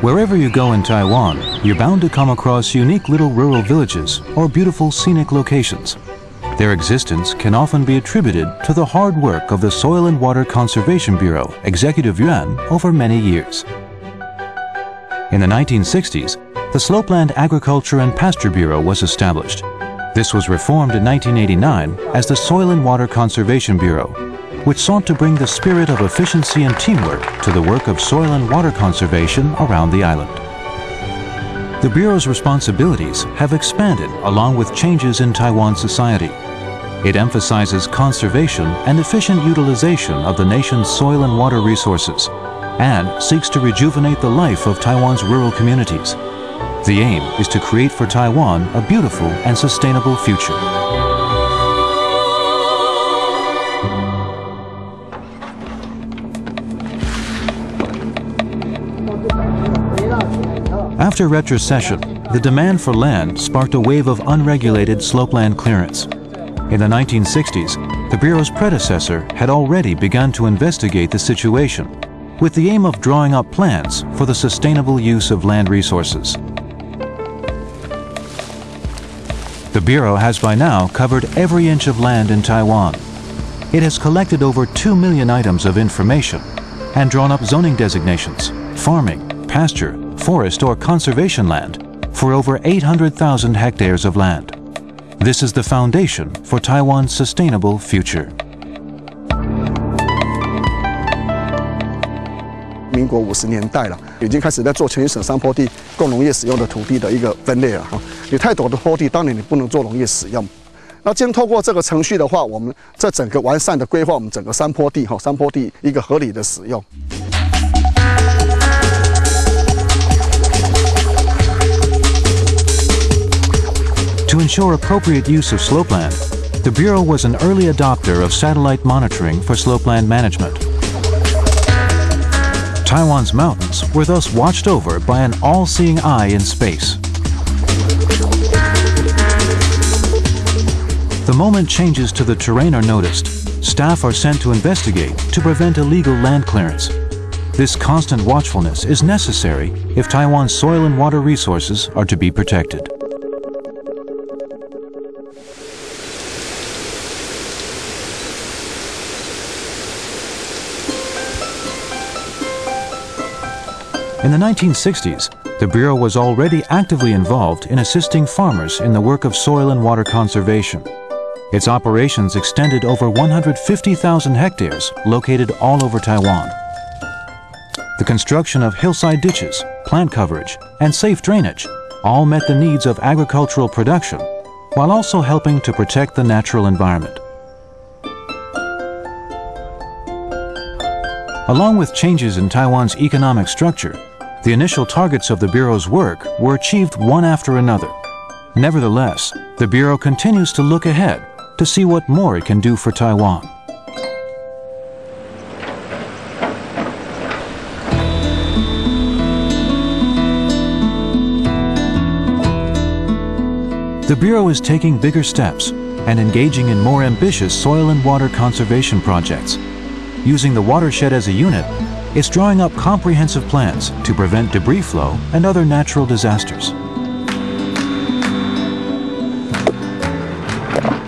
Wherever you go in Taiwan, you're bound to come across unique little rural villages or beautiful scenic locations. Their existence can often be attributed to the hard work of the Soil and Water Conservation Bureau, Executive Yuan, over many years. In the 1960s, the Slopeland Agriculture and Pasture Bureau was established. This was reformed in 1989 as the Soil and Water Conservation Bureau, which sought to bring the spirit of efficiency and teamwork to the work of soil and water conservation around the island. The Bureau's responsibilities have expanded along with changes in Taiwan society. It emphasizes conservation and efficient utilization of the nation's soil and water resources, and seeks to rejuvenate the life of Taiwan's rural communities. The aim is to create for Taiwan a beautiful and sustainable future. After retrocession, the demand for land sparked a wave of unregulated slopeland clearance. In the 1960s, the Bureau's predecessor had already begun to investigate the situation, with the aim of drawing up plans for the sustainable use of land resources. The Bureau has by now covered every inch of land in Taiwan. It has collected over 2 million items of information and drawn up zoning designations, farming, pasture, forest or conservation land for over 800,000 hectares of land. This is the foundation for Taiwan's sustainable future. 民国50年代了，已经开始在做全省山坡地供农业使用的土地的一个分类了哈。有太陡的坡地，当然你不能做农业使用。那今天透过这个程序的话，我们这整个完善的规划我们整个山坡地山坡地一个合理的使用。 To ensure appropriate use of slopeland, the Bureau was an early adopter of satellite monitoring for slopeland management. Taiwan's mountains were thus watched over by an all-seeing eye in space. The moment changes to the terrain are noticed, staff are sent to investigate to prevent illegal land clearance. This constant watchfulness is necessary if Taiwan's soil and water resources are to be protected. In the 1960s, the Bureau was already actively involved in assisting farmers in the work of soil and water conservation. Its operations extended over 150,000 hectares located all over Taiwan. The construction of hillside ditches, plant coverage, and safe drainage all met the needs of agricultural production, while also helping to protect the natural environment. Along with changes in Taiwan's economic structure, the initial targets of the Bureau's work were achieved one after another. Nevertheless, the Bureau continues to look ahead to see what more it can do for Taiwan. The Bureau is taking bigger steps and engaging in more ambitious soil and water conservation projects. Using the watershed as a unit, it's drawing up comprehensive plans to prevent debris flow and other natural disasters.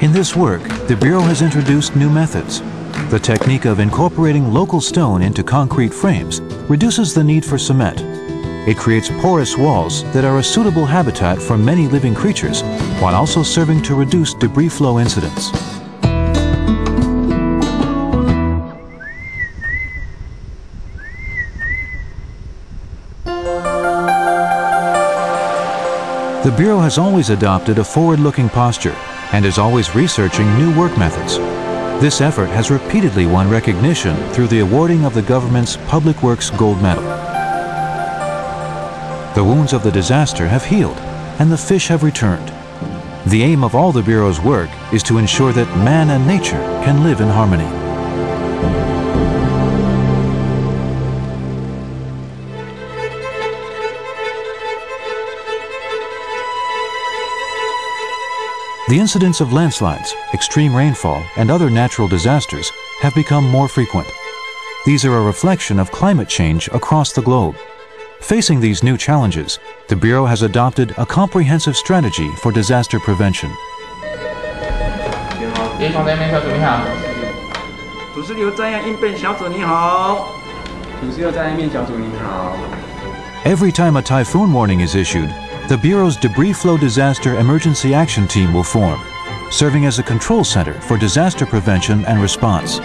In this work, the Bureau has introduced new methods. The technique of incorporating local stone into concrete frames reduces the need for cement. It creates porous walls that are a suitable habitat for many living creatures, while also serving to reduce debris flow incidents. The Bureau has always adopted a forward-looking posture and is always researching new work methods. This effort has repeatedly won recognition through the awarding of the government's Public Works Gold Medal. The wounds of the disaster have healed and the fish have returned. The aim of all the Bureau's work is to ensure that man and nature can live in harmony. The incidents of landslides, extreme rainfall, and other natural disasters have become more frequent. These are a reflection of climate change across the globe. Facing these new challenges, the Bureau has adopted a comprehensive strategy for disaster prevention. 联防灾面小组你好，土石流灾害应变小组你好，土石流灾害应变小组你好。 Every time a typhoon warning is issued, the Bureau's Debris Flow Disaster Emergency Action Team will form, serving as a control center for disaster prevention and response.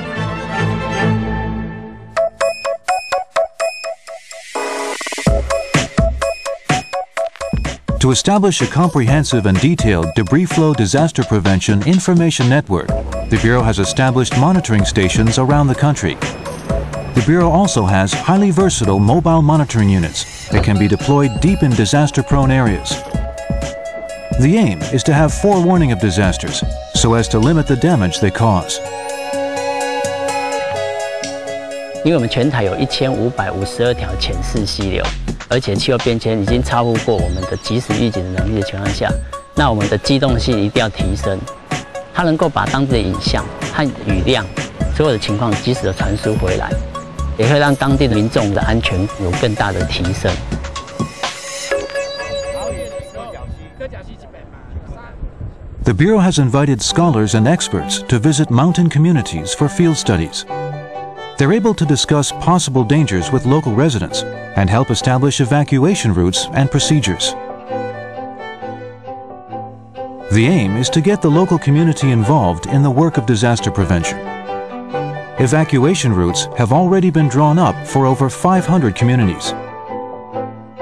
To establish a comprehensive and detailed debris flow disaster prevention information network, the Bureau has established monitoring stations around the country. The Bureau also has highly versatile mobile monitoring units that can be deployed deep in disaster-prone areas. The aim is to have forewarning of disasters so as to limit the damage they cause. 因为我们全台有1552条浅式溪流，而且气候变迁已经超过我们的及时预警的能力的情况下，那我们的机动性一定要提升，它能够把当地的影像和雨量所有的情况及时的传输回来，也会让当地的民众的安全有更大的提升。 The Bureau has invited scholars and experts to visit mountain communities for field studies. They're able to discuss possible dangers with local residents and help establish evacuation routes and procedures. The aim is to get the local community involved in the work of disaster prevention. Evacuation routes have already been drawn up for over 500 communities.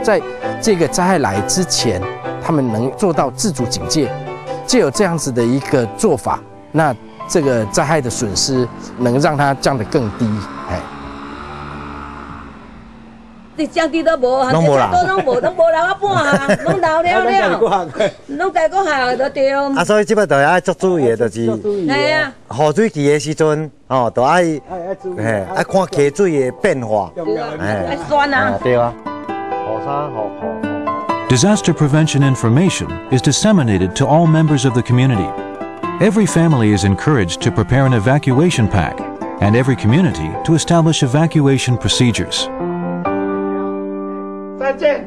在这个灾害来之前，他们能做到自主警戒，藉由这样子的一个做法，那这个灾害的损失能让它降得更低。哎，你降低都无，拢无啦，拢无人啊半项，拢老了，拢家国下就对。啊，所以即摆就爱足注意的，就是系啊，雨水期的时阵，哦，就爱爱看溪水的变化，爱酸啊，对啊，雨衫雨。 Disaster prevention information is disseminated to all members of the community. Every family is encouraged to prepare an evacuation pack, and every community to establish evacuation procedures. 再见。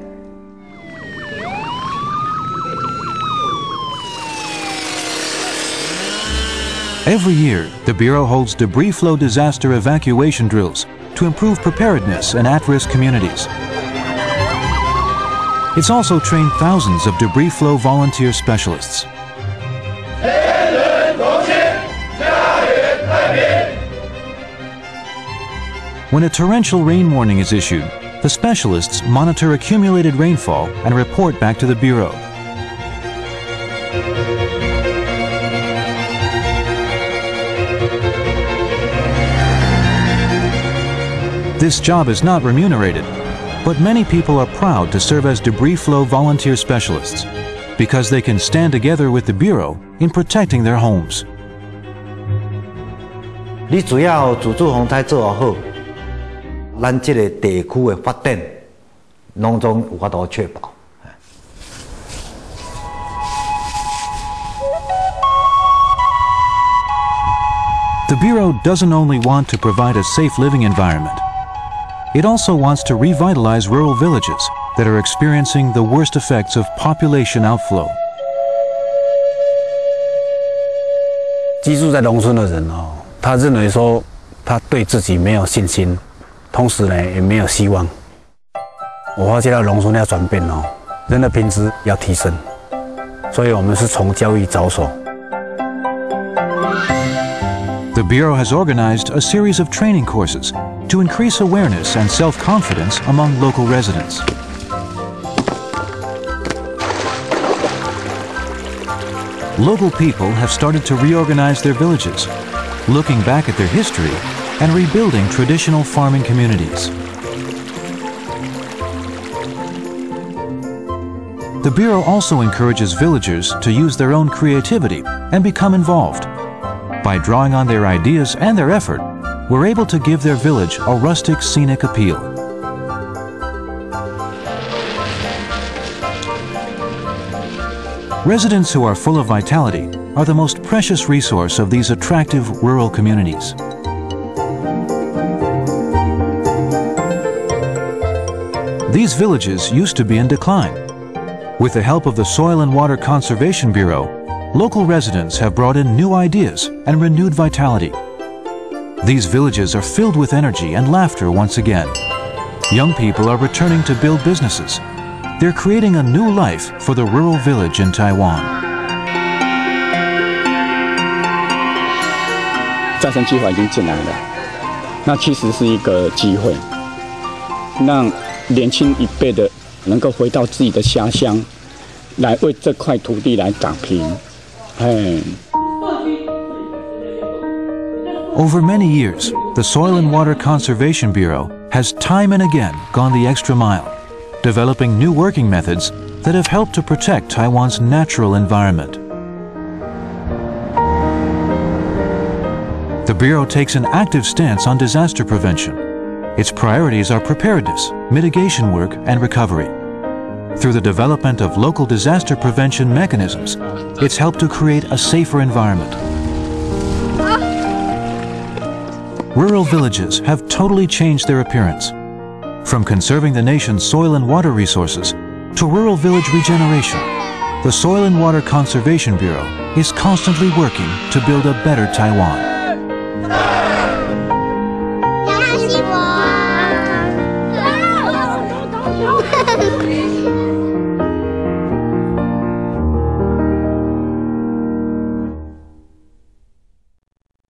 Every year, the Bureau holds debris flow disaster evacuation drills to improve preparedness in at-risk communities. It's also trained thousands of debris flow volunteer specialists. When a torrential rain warning is issued, the specialists monitor accumulated rainfall and report back to the Bureau. This job is not remunerated, but many people are proud to serve as debris flow volunteer specialists because they can stand together with the Bureau in protecting their homes. 你只要自主防灾做好，咱这个地区的发展，拢总有法度确保。 The Bureau doesn't only want to provide a safe living environment, it also wants to revitalize rural villages that are experiencing the worst effects of population outflow. 居住在农村的人哦，他认为说他对自己没有信心，同时呢也没有希望。我发觉到农村要转变哦，人的品质要提升，所以我们是从教育着手。 The Bureau has organized a series of training courses to increase awareness and self-confidence among local residents. Local people have started to reorganize their villages, looking back at their history and rebuilding traditional farming communities. The Bureau also encourages villagers to use their own creativity and become involved. By drawing on their ideas and their effort, we're able to give their village a rustic, scenic appeal. Residents who are full of vitality are the most precious resource of these attractive rural communities. These villages used to be in decline. With the help of the Soil and Water Conservation Bureau, local residents have brought in new ideas and renewed vitality. These villages are filled with energy and laughter once again. Young people are returning to build businesses. They're creating a new life for the rural village in Taiwan. 再生计划已经进来了，那其实是一个机会，让年轻一辈的能够回到自己的家乡，来为这块土地来打拼。Over many years, the Soil and Water Conservation Bureau has time and again gone the extra mile, developing new working methods that have helped to protect Taiwan's natural environment. The Bureau takes an active stance on disaster prevention. Its priorities are preparedness, mitigation work, and recovery. Through the development of local disaster prevention mechanisms, it's helped to create a safer environment. Rural villages have totally changed their appearance. From conserving the nation's soil and water resources to rural village regeneration, the Soil and Water Conservation Bureau is constantly working to build a better Taiwan.